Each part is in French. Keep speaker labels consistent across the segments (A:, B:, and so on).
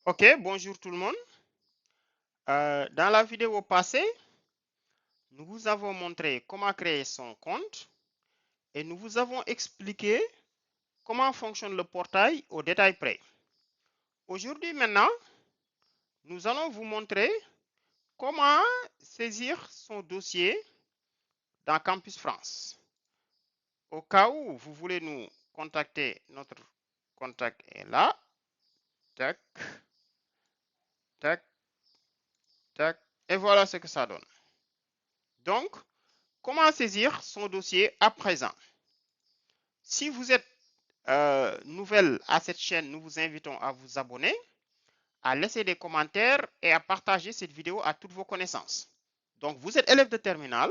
A: Ok, bonjour tout le monde. Dans la vidéo passée, nous vous avons montré comment créer son compte et nous vous avons expliqué comment fonctionne le portail au détail près. Aujourd'hui maintenant, nous allons vous montrer comment saisir son dossier dans Campus France. Au cas où vous voulez nous contacter, notre contact est là. Tac, tac, tac. Et voilà ce que ça donne. Donc, comment saisir son dossier à présent? Si vous êtes nouvelle à cette chaîne, nous vous invitons à vous abonner, à laisser des commentaires et à partager cette vidéo à toutes vos connaissances. Donc, vous êtes élève de terminale,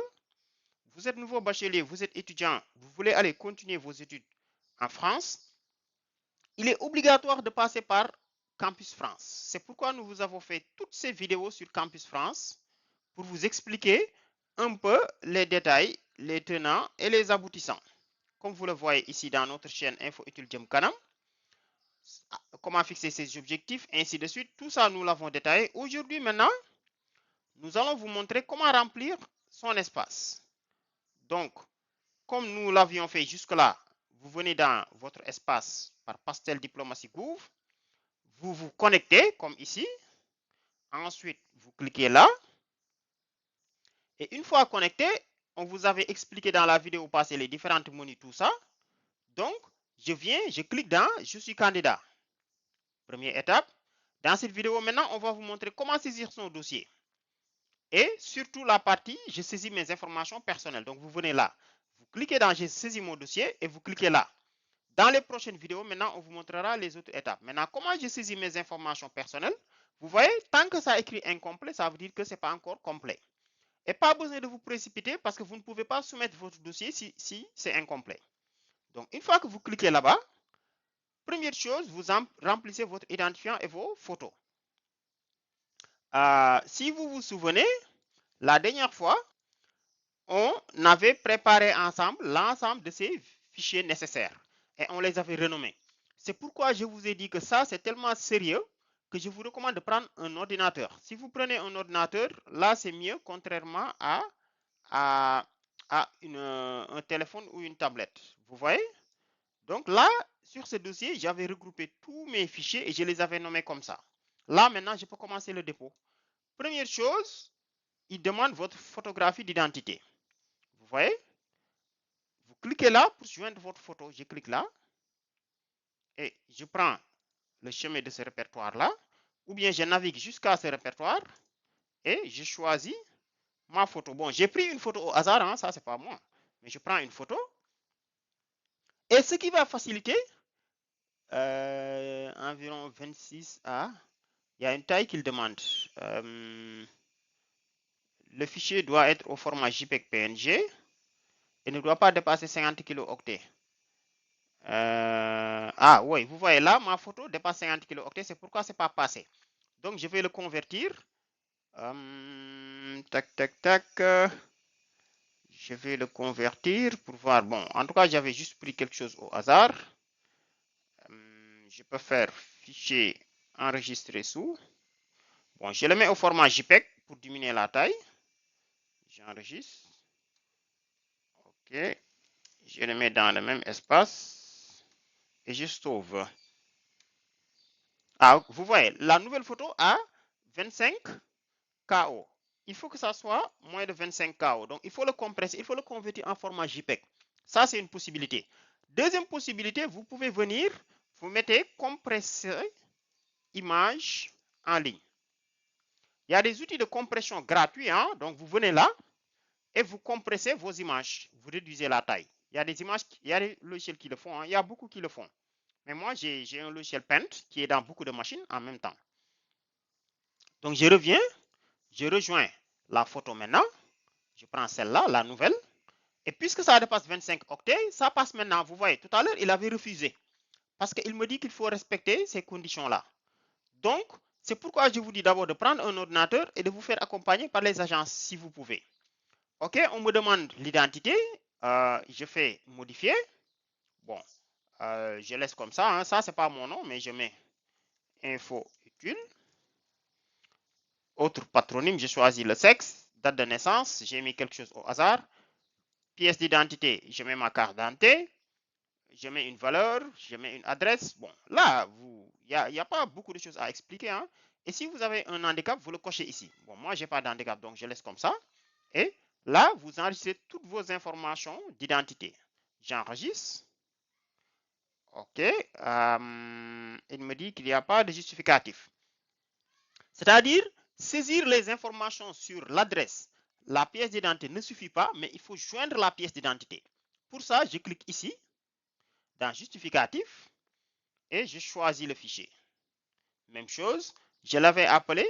A: vous êtes nouveau bachelier, vous êtes étudiant, vous voulez aller continuer vos études en France, il est obligatoire de passer par Campus France. C'est pourquoi nous vous avons fait toutes ces vidéos sur Campus France pour vous expliquer un peu les détails, les tenants et les aboutissants. Comme vous le voyez ici dans notre chaîne Info Utile Jëm Kanam, comment fixer ses objectifs, ainsi de suite. Tout ça, nous l'avons détaillé. Aujourd'hui, maintenant, nous allons vous montrer comment remplir son espace. Donc, comme nous l'avions fait jusque-là, vous venez dans votre espace par Pastel Diplomatie Gouv, vous vous connectez comme ici. Ensuite, vous cliquez là. Et une fois connecté, on vous avait expliqué dans la vidéo passée les différentes menus, tout ça. Donc, je clique dans « Je suis candidat ». Première étape. Dans cette vidéo, maintenant, on va vous montrer comment saisir son dossier. Et surtout la partie « Je saisis mes informations personnelles ». Donc, vous venez là. Vous cliquez dans « J'ai saisi mon dossier » et vous cliquez là. Dans les prochaines vidéos, maintenant, on vous montrera les autres étapes. Maintenant, comment je saisis mes informations personnelles? Vous voyez, tant que ça écrit incomplet, ça veut dire que ce n'est pas encore complet. Et pas besoin de vous précipiter parce que vous ne pouvez pas soumettre votre dossier si c'est incomplet. Donc, une fois que vous cliquez là-bas, première chose, vous remplissez votre identifiant et vos photos. Si vous vous souvenez, la dernière fois, on avait préparé ensemble l'ensemble de ces fichiers nécessaires et on les avait renommés. C'est pourquoi je vous ai dit que ça, c'est tellement sérieux que je vous recommande de prendre un ordinateur. Si vous prenez un ordinateur, là, c'est mieux, contrairement à un téléphone ou une tablette. Vous voyez? Donc là, sur ce dossier, j'avais regroupé tous mes fichiers et je les avais nommés comme ça. Là, maintenant, je peux commencer le dépôt. Première chose, il demande votre photographie d'identité. Vous voyez? Vous cliquez là pour joindre votre photo. Je clique là et je prends le chemin de ce répertoire-là, ou bien je navigue jusqu'à ce répertoire et je choisis ma photo. Bon, j'ai pris une photo au hasard, hein, ça c'est pas moi, mais je prends une photo. Et ce qui va faciliter, environ 26 A, il y a une taille qu'il demande. Le fichier doit être au format JPEG PNG et ne doit pas dépasser 50 kilo-octets. Oui, vous voyez là, ma photo dépasse 50 kilo-octets, c'est pourquoi c'est pas passé. Donc, je vais le convertir. Tac, tac, tac. Je vais le convertir pour voir. Bon, en tout cas, j'avais juste pris quelque chose au hasard. Je peux faire fichier enregistrer sous. Bon, je le mets au format JPEG pour diminuer la taille. J'enregistre. OK. Je le mets dans le même espace. Et je sauve. Vous voyez, la nouvelle photo a 25 KO. Il faut que ça soit moins de 25 KO. Donc, il faut le compresser, il faut le convertir en format JPEG. Ça, c'est une possibilité. Deuxième possibilité, vous pouvez venir, vous mettez compresser image en ligne. Il y a des outils de compression gratuits, hein? Donc vous venez là et vous compressez vos images. Vous réduisez la taille. Il y a des images, il y a des logiciels qui le font, hein? Il y a beaucoup qui le font. Mais moi, j'ai un logiciel Paint qui est dans beaucoup de machines en même temps. Donc je reviens, je rejoins la photo maintenant. Je prends celle-là, la nouvelle. Et puisque ça dépasse 25 octets, ça passe maintenant. Vous voyez, tout à l'heure, il avait refusé. Parce qu'il me dit qu'il faut respecter ces conditions-là. Donc, c'est pourquoi je vous dis d'abord de prendre un ordinateur et de vous faire accompagner par les agences si vous pouvez. OK, on me demande l'identité. Je fais modifier. Bon, je laisse comme ça. Hein. Ça, c'est pas mon nom, mais je mets info majuscule. Autre patronyme, j'ai choisi le sexe, date de naissance, j'ai mis quelque chose au hasard. Pièce d'identité, je mets ma carte d'identité. Je mets une valeur, je mets une adresse. Bon, là, il n'y a pas beaucoup de choses à expliquer. Hein. Et si vous avez un handicap, vous le cochez ici. Bon, moi, je n'ai pas d'handicap, donc je laisse comme ça. Et là, vous enregistrez toutes vos informations d'identité. J'enregistre. OK. Il me dit qu'il n'y a pas de justificatif. C'est-à-dire, saisir les informations sur l'adresse, la pièce d'identité ne suffit pas, mais il faut joindre la pièce d'identité. Pour ça, je clique ici, dans justificatif, et je choisis le fichier. Même chose, je l'avais appelé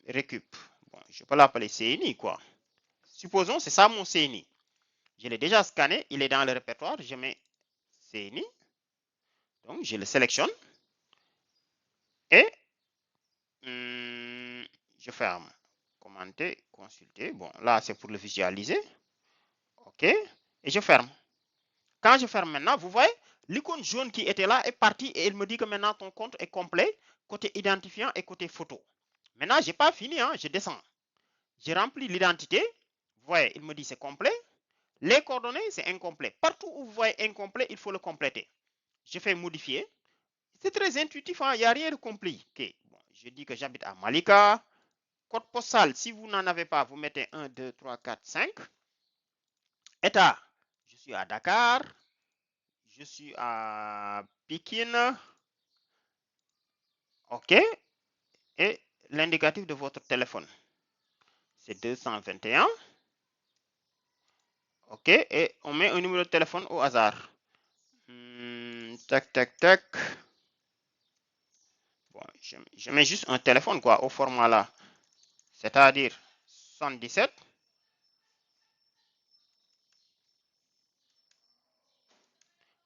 A: récup. Bon, je peux l'appeler CNI, quoi. Supposons c'est ça mon CNI. Je l'ai déjà scanné, il est dans le répertoire, je mets CNI. Donc, je le sélectionne et je ferme. Commenter, consulter. Bon, là, c'est pour le visualiser. OK. Et je ferme. Quand je ferme maintenant, vous voyez, l'icône jaune qui était là est partie et il me dit que maintenant ton compte est complet, côté identifiant et côté photo. Maintenant, je n'ai pas fini, hein, je descends. Je remplis l'identité. Vous voyez, il me dit c'est complet. Les coordonnées, c'est incomplet. Partout où vous voyez incomplet, il faut le compléter. Je fais modifier. C'est très intuitif, hein, il n'y a rien de compliqué. Bon, je dis que j'habite à Malika. Code postal, si vous n'en avez pas, vous mettez 1, 2, 3, 4, 5. État, je suis à Dakar. Je suis à Pékin. OK. Et l'indicatif de votre téléphone, c'est 221. OK. Et on met un numéro de téléphone au hasard. Tac, tac, tac. Bon, je mets juste un téléphone, quoi, au format là. C'est-à-dire 77.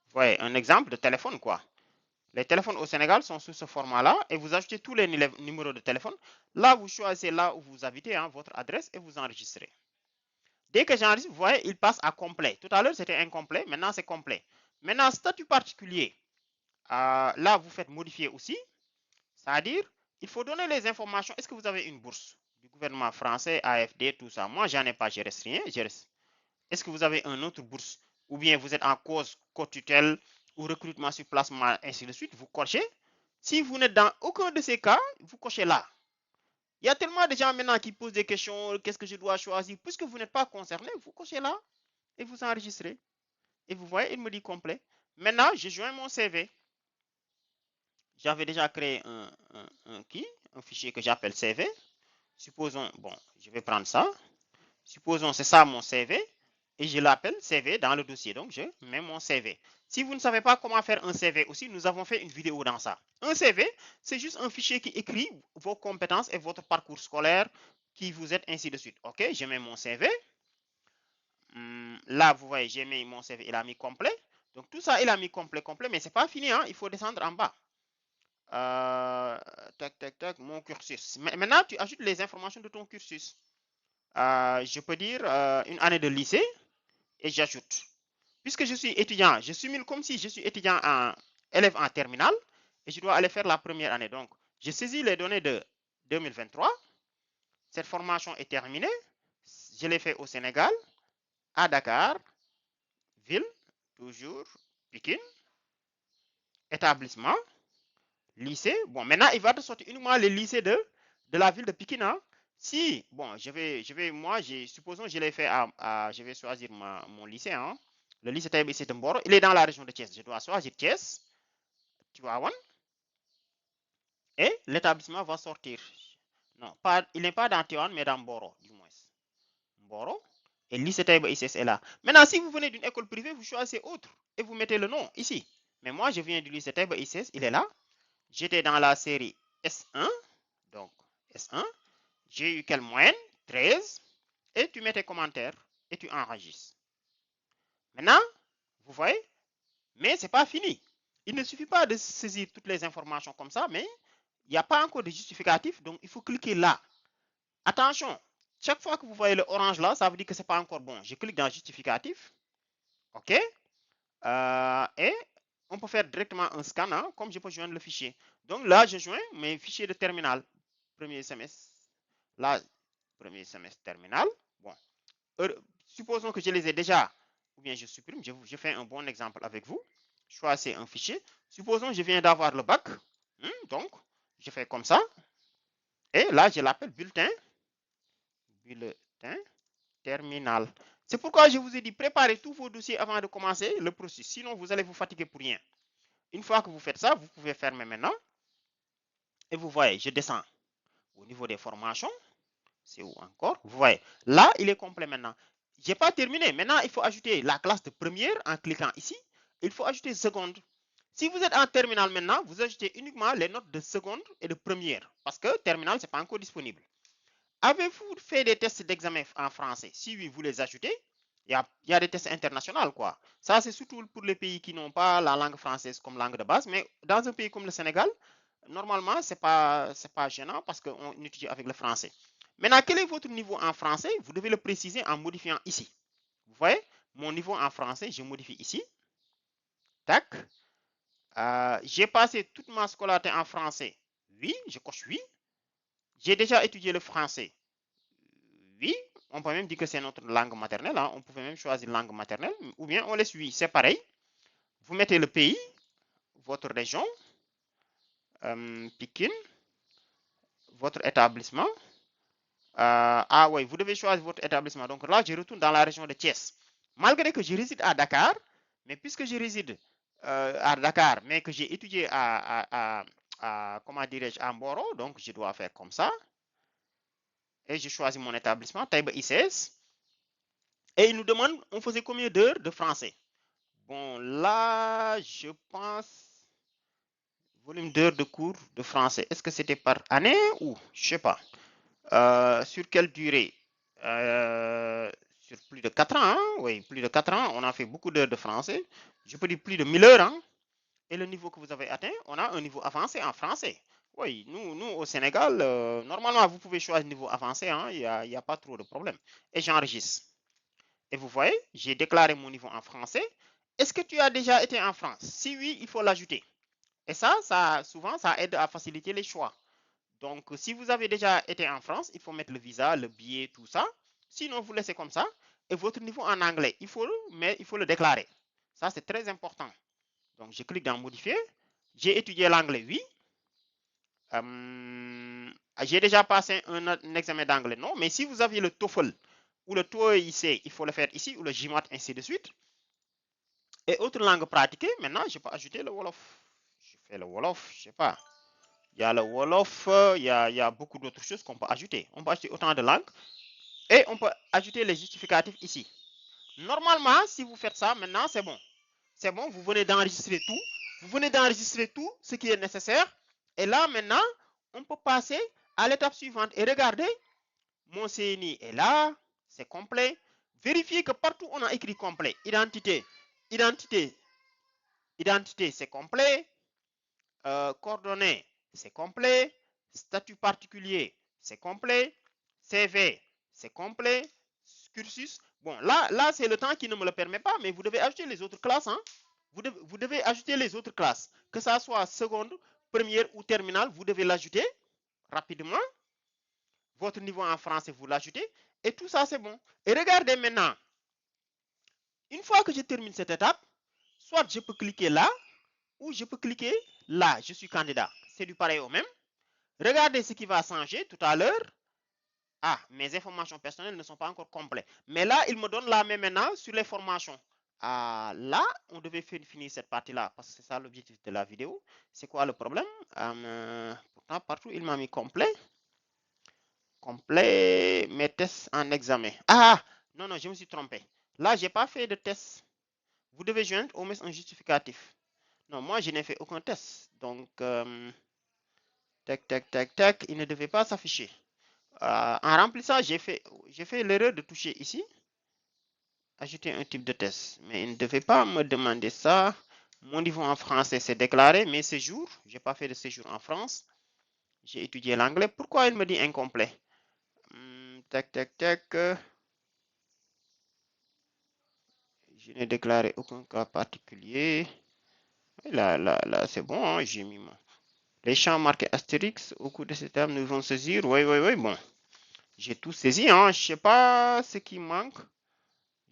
A: Vous voyez, un exemple de téléphone, quoi. Les téléphones au Sénégal sont sous ce format-là et vous ajoutez tous les numéros de téléphone. Là, vous choisissez là où vous habitez, hein, votre adresse et vous enregistrez. Dès que j'enregistre, vous voyez, il passe à complet. Tout à l'heure, c'était incomplet. Maintenant, c'est complet. Maintenant, statut particulier. Là, vous faites modifier aussi. C'est-à-dire, il faut donner les informations. Est-ce que vous avez une bourse du gouvernement français, AFD, tout ça? Moi, j'en ai pas, je reste rien. Est-ce que vous avez une autre bourse? Ou bien vous êtes en cause, co-tutelle ou recrutement sur placement, ainsi de suite. Vous cochez. Si vous n'êtes dans aucun de ces cas, vous cochez là. Il y a tellement de gens maintenant qui posent des questions. Qu'est-ce que je dois choisir? Puisque vous n'êtes pas concerné, vous cochez là et vous enregistrez. Et vous voyez, il me dit complet. Maintenant, je joins mon CV. J'avais déjà créé un fichier que j'appelle CV. Supposons, bon, je vais prendre ça. Supposons c'est ça mon CV. Et je l'appelle CV dans le dossier. Donc, je mets mon CV. Si vous ne savez pas comment faire un CV aussi, nous avons fait une vidéo dans ça. Un CV, c'est juste un fichier qui écrit vos compétences et votre parcours scolaire, qui vous êtes ainsi de suite. OK, je mets mon CV. Là, vous voyez, j'ai mis mon CV, il a mis complet. Donc, tout ça, il a mis complet, mais ce n'est pas fini. Hein, il faut descendre en bas. Tac, tac, tac, mon cursus. Maintenant, tu ajoutes les informations de ton cursus. Je peux dire une année de lycée et j'ajoute. Puisque je suis étudiant, je simule comme si je suis étudiant en élève en terminale et je dois aller faire la première année. Donc, je saisis les données de 2023. Cette formation est terminée. Je l'ai fait au Sénégal, à Dakar, ville, toujours Pékin, établissement, lycée. Bon, maintenant, il va te sortir uniquement les lycées de la ville de Pékin. Hein. Si, bon, moi, supposons que je l'ai fait je vais choisir mon lycée. Hein. Le lycée Taïba Issy Mboro, il est dans la région de Thiès. Je dois choisir Thiès, Tivaouane, et l'établissement va sortir. Non, il n'est pas dans Tivaouane, mais dans Mboro, du moins. Mboro, et le lycée Taïba Issy est là. Maintenant, si vous venez d'une école privée, vous choisissez autre, et vous mettez le nom ici. Mais moi, je viens du lycée Taïba Issy, il est là. J'étais dans la série S1, donc S1. J'ai eu quelle moyenne? 13. Et tu mets tes commentaires et tu enregistres. Maintenant, vous voyez, mais ce n'est pas fini. Il ne suffit pas de saisir toutes les informations comme ça, mais il n'y a pas encore de justificatif, donc il faut cliquer là. Attention, chaque fois que vous voyez le orange là, ça veut dire que ce n'est pas encore bon. Je clique dans justificatif. OK. Et on peut faire directement un scan, hein, comme je peux joindre le fichier. Donc là, je joins mes fichiers de terminal. Premier semestre, là, premier semestre terminal. Bon, supposons que je les ai déjà, ou bien je supprime, je fais un bon exemple avec vous. Choisissez un fichier. Supposons que je viens d'avoir le bac. Donc, je fais comme ça. Et là, je l'appelle bulletin terminal. C'est pourquoi je vous ai dit, préparez tous vos dossiers avant de commencer le processus. Sinon, vous allez vous fatiguer pour rien. Une fois que vous faites ça, vous pouvez fermer maintenant. Et vous voyez, je descends au niveau des formations. C'est où encore? Vous voyez, là, il est complet maintenant. Je n'ai pas terminé. Maintenant, il faut ajouter la classe de première en cliquant ici. Il faut ajouter seconde. Si vous êtes en terminale maintenant, vous ajoutez uniquement les notes de seconde et de première. Parce que terminale, ce n'est pas encore disponible. Avez-vous fait des tests d'examen en français? Si oui, vous les ajoutez. Il y a des tests internationaux, quoi. Ça, c'est surtout pour les pays qui n'ont pas la langue française comme langue de base. Mais dans un pays comme le Sénégal, normalement, ce n'est pas gênant parce qu'on utilise avec le français. Maintenant, quel est votre niveau en français? Vous devez le préciser en modifiant ici. Vous voyez, mon niveau en français, je modifie ici. Tac. J'ai passé toute ma scolarité en français. Oui, je coche oui. J'ai déjà étudié le français. Oui, on peut même dire que c'est notre langue maternelle. Hein. On pouvait même choisir langue maternelle. Ou bien on laisse oui, c'est pareil. Vous mettez le pays, votre région, Pékin, votre établissement. Ah oui, vous devez choisir votre établissement. Donc là, je retourne dans la région de Thiès. Malgré que je réside à Dakar, mais puisque je réside à Dakar, mais que j'ai étudié comment dirais-je, à Mboro, donc je dois faire comme ça. Et je choisis mon établissement, Taïba ICS. Et il nous demande, on faisait combien d'heures de français? Bon, là, je pense, volume d'heures de cours de français. Est-ce que c'était par année ou, je sais pas. Sur quelle durée? Sur plus de 4 ans, hein? Oui, plus de 4 ans, on a fait beaucoup d'heures de français. Je peux dire plus de 1000 heures. Hein? Et le niveau que vous avez atteint, on a un niveau avancé en français. Oui, nous au Sénégal, normalement, vous pouvez choisir niveau avancé, hein? Il n'y a pas trop de problème. Et j'enregistre. Et vous voyez, j'ai déclaré mon niveau en français. Est-ce que tu as déjà été en France? Si oui, il faut l'ajouter. Et ça, souvent, ça aide à faciliter les choix. Donc, si vous avez déjà été en France, il faut mettre le visa, le billet, tout ça. Sinon, vous laissez comme ça. Et votre niveau en anglais, il faut le déclarer. Ça, c'est très important. Donc, je clique dans modifier. J'ai étudié l'anglais, oui. J'ai déjà passé un examen d'anglais, non. Mais si vous aviez le TOEFL ou le TOEIC, il faut le faire ici, ou le GMAT, ainsi de suite. Et autre langue pratiquée, maintenant, je peux ajouter le Wolof. Je fais le Wolof, je sais pas. Il y a le Wolof, il y a beaucoup d'autres choses qu'on peut ajouter. On peut ajouter autant de langues. Et on peut ajouter les justificatifs ici. Normalement, si vous faites ça, maintenant, c'est bon. C'est bon, vous venez d'enregistrer tout. Vous venez d'enregistrer tout ce qui est nécessaire. Et là, maintenant, on peut passer à l'étape suivante. Et regardez, mon CNI est là, c'est complet. Vérifiez que partout on a écrit complet. Identité, c'est complet. Coordonnées, c'est complet. Statut particulier, c'est complet. CV, c'est complet. Cursus. Bon, là c'est le temps qui ne me le permet pas, mais vous devez ajouter les autres classes. Hein. Vous devez ajouter les autres classes. Que ça soit seconde, première ou terminale, vous devez l'ajouter rapidement. Votre niveau en français, vous l'ajoutez. Et tout ça, c'est bon. Et regardez maintenant. Une fois que je termine cette étape, soit je peux cliquer là, ou je peux cliquer là. Je suis candidat. C'est du pareil au même. Regardez ce qui va changer tout à l'heure. Ah, mes informations personnelles ne sont pas encore complètes. Mais là, il me donne la même maintenant sur les formations. Ah, là, on devait finir cette partie-là parce que c'est ça l'objectif de la vidéo. C'est quoi le problème? Pourtant, partout, il m'a mis complet. Complet, mes tests en examen. Ah, non, je me suis trompé. Là, je n'ai pas fait de test. Vous devez joindre au moins un justificatif. Non, moi, je n'ai fait aucun test. Donc, tac, il ne devait pas s'afficher. En remplissant, j'ai fait l'erreur de toucher ici. Ajouter un type de test. Mais il ne devait pas me demander ça. Mon niveau en français, c'est déclaré. Mes séjours, je n'ai pas fait de séjour en France. J'ai étudié l'anglais. Pourquoi il me dit incomplet? Tac. Je n'ai déclaré aucun cas particulier. Là, c'est bon, hein, j'ai mis les champs marqués Astérix au cours de cette étape nous vont saisir. Oui, bon. J'ai tout saisi, hein. Je sais pas ce qui manque.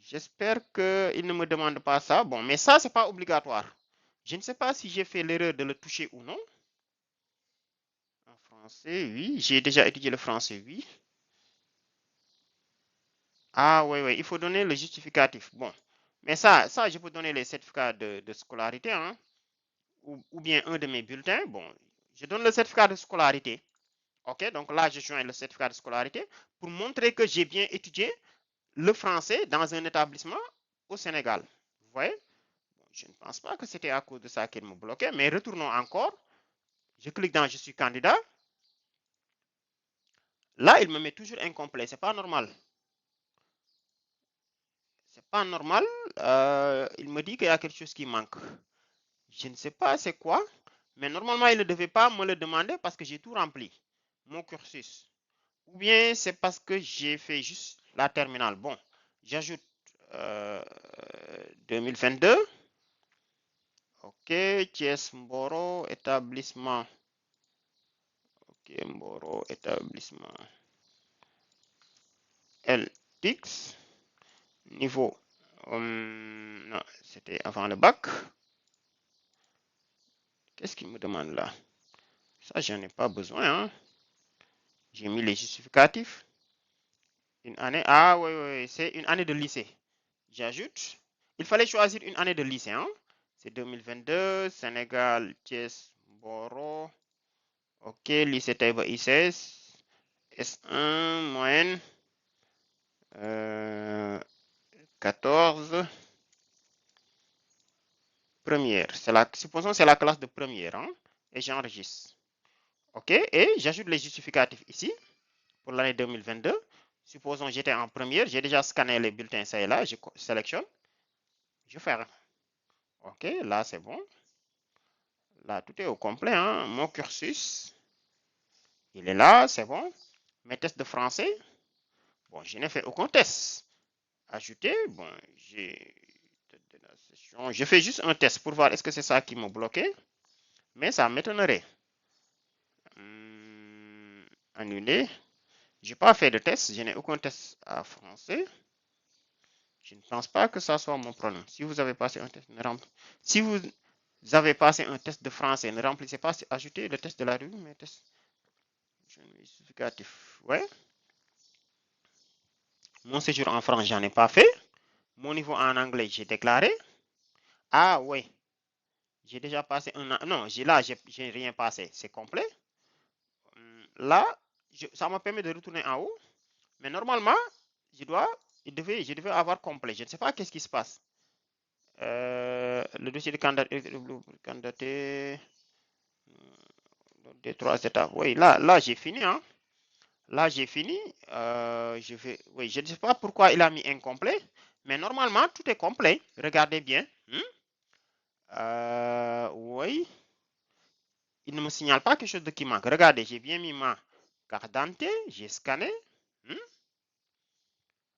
A: J'espère qu'il ne me demande pas ça. Bon, mais ça, c'est pas obligatoire. Je ne sais pas si j'ai fait l'erreur de le toucher ou non. En français, oui. J'ai déjà étudié le français, oui. Ah, oui, il faut donner le justificatif. Bon. Mais ça, je peux donner les certificats de scolarité, hein. Ou bien un de mes bulletins. Bon, je donne le certificat de scolarité. OK, donc là, je joins le certificat de scolarité pour montrer que j'ai bien étudié le français dans un établissement au Sénégal. Vous voyez? Je ne pense pas que c'était à cause de ça qu'il me bloquait, mais retournons encore. Je clique dans Je suis candidat. Là, il me met toujours incomplet. C'est pas normal. C'est pas normal. Il me dit qu'il y a quelque chose qui manque. Je ne sais pas c'est quoi, mais normalement, il ne devait pas me le demander parce que j'ai tout rempli. Mon cursus. Ou bien c'est parce que j'ai fait juste la terminale. Bon, j'ajoute 2022. Ok, Thiès Mboro, établissement. Ok, Mboro, établissement. LX, niveau. Non, c'était avant le bac. Qu'est-ce qu'il me demande là? Ça, j'en ai pas besoin. Hein. J'ai mis les justificatifs. Une année. Ah, oui, c'est une année de lycée. J'ajoute. Il fallait choisir une année de lycée. Hein. C'est 2022, Sénégal, Thiès, Mboro. Ok, lycée Taïba ICS. S1, moyenne. 14. Première. Supposons que c'est la classe de première. Hein, et j'enregistre. OK. Et j'ajoute les justificatifs ici pour l'année 2022. Supposons que j'étais en première. J'ai déjà scanné les bulletins, ça et là. Je sélectionne. Je ferme. OK. Là, c'est bon. Là, tout est au complet. Hein. Mon cursus, il est là. C'est bon. Mes tests de français. Bon, je n'ai fait aucun test. Ajouter. Bon, je fais juste un test pour voir est-ce que c'est ça qui m'a bloqué. Mais ça m'étonnerait. Annuler. Je n'ai pas fait de test. Je n'ai aucun test à français. Je ne pense pas que ça soit mon problème. Si vous avez passé un test, si vous avez passé un test de français, ne remplissez pas, ajoutez le test de la rue, mais test justificatif. Ouais. Mon séjour en France, j'en ai pas fait. Mon niveau en anglais, j'ai déclaré. Ah oui. J'ai déjà passé un an. Non, là, j'ai rien passé. C'est complet. Là, ça me permet de retourner en haut. Mais normalement, je devais avoir complet. Je ne sais pas qu'est-ce qui se passe. Le dossier de candidaté des 3 étapes. Oui, là j'ai fini. Hein. Là, j'ai fini. Oui, je ne sais pas pourquoi il a mis incomplet. Mais normalement, tout est complet. Regardez bien. Oui. Il ne me signale pas quelque chose de qui manque. Regardez, j'ai bien mis ma carte d'identité. J'ai scanné.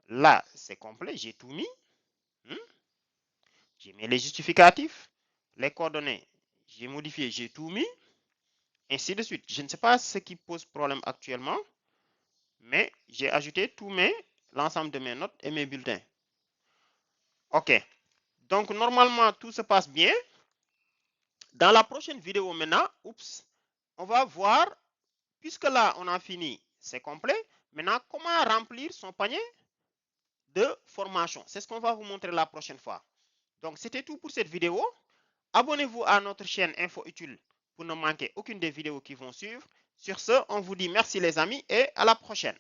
A: Là, c'est complet. J'ai tout mis. J'ai mis les justificatifs. Les coordonnées. J'ai modifié. J'ai tout mis. Ainsi de suite. Je ne sais pas ce qui pose problème actuellement. Mais j'ai ajouté l'ensemble de mes notes et mes bulletins. OK. Donc, normalement, tout se passe bien. Dans la prochaine vidéo maintenant, on va voir, puisque là, on a fini, c'est complet. Maintenant, comment remplir son panier de formation. C'est ce qu'on va vous montrer la prochaine fois. Donc, c'était tout pour cette vidéo. Abonnez-vous à notre chaîne Info Utile pour ne manquer aucune des vidéos qui vont suivre. Sur ce, on vous dit merci les amis et à la prochaine.